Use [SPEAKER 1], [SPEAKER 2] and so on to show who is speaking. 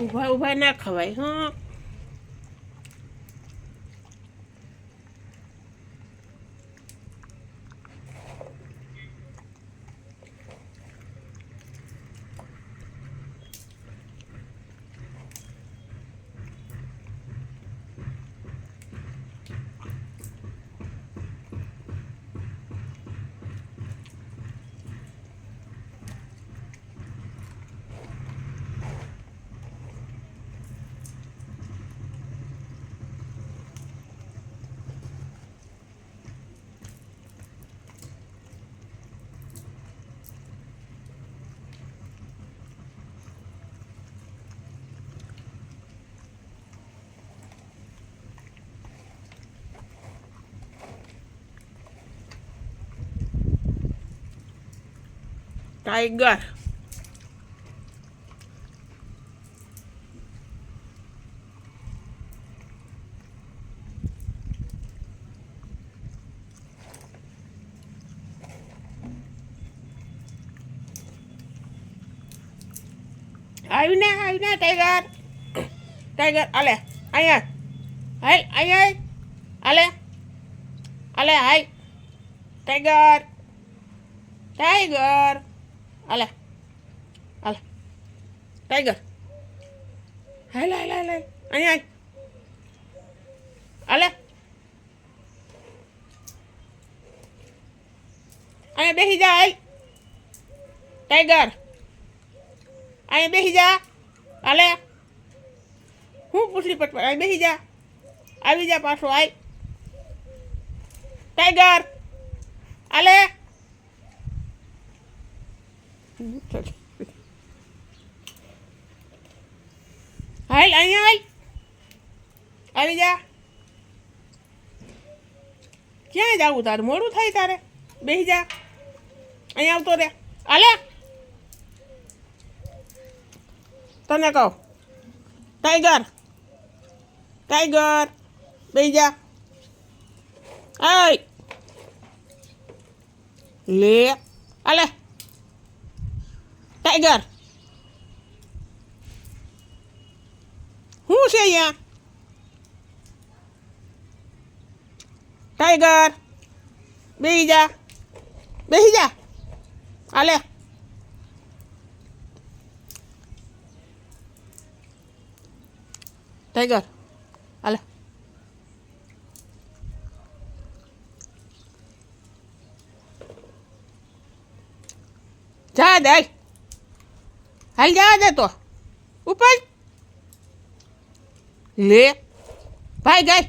[SPEAKER 1] ઊભા ઊભા ના ખવાય. હા, ટાઈગર. આવીને ટાઈગર. ટાઈગર આલે અહીંયા. હાય અહીંયા આલે આલે હાય ટાઈગર. ટાઈગર આલે આલે ટાઈગર. હાય હાય હાય અહીંયા આલે અહીંયા બેસી જા. હાય ટાઈગર અહીંયા બેસી જા. આલે હું પૂછલી પટ અહીં બેસી જા. આવી જા પાછો. આય ટાઈગર આલે. હાલ અહીંયા હાલ આવી જા. ક્યાં જાવું તારે? મોડું થાય તારે. બેસી જા. અહીંયા આવતો રે. આલે તને કહું ટાઈગર. ટાઈગર બેસી જા. આય લે આલે ટાઈગર. શું છે અહીંયા? ટાઈગર બેસી જા. બેસી જા. આલે ટાઈગર આલે. જા દે. હાલ જા દે તો ઉપર લે ભાઈ ગઈ.